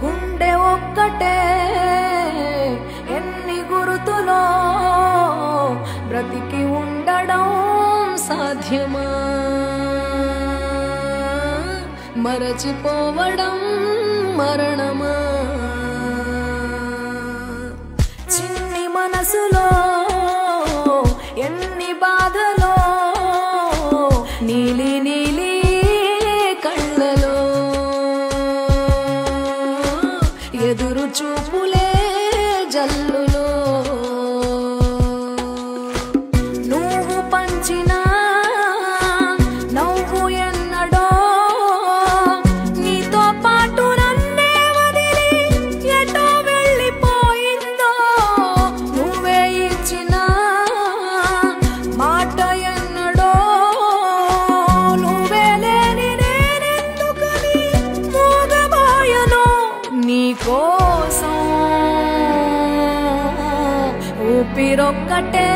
గుండె ఒక్కటే ఎన్ని గురుతులో బ్రతికి ఉండడం సాధ్యమా మరచిపోవడం మరణమా చిన్ని మనసులో ఎన్ని బాధలో నీలి నీలి కళ్ళలో ఎదురు చూపులే జల్లులో నువ్వు పంచిన నవ్వు ఎన్నడో నీతో పాటు నన్నే వదిలి ఎటో వెళ్ళిపోయిందో నువ్వే ఇచ్చిన మాట ఎన్నడో నువ్వే లేని నేనెందుకని మూగబోయను నీకోసం ఊపిరొక్కటే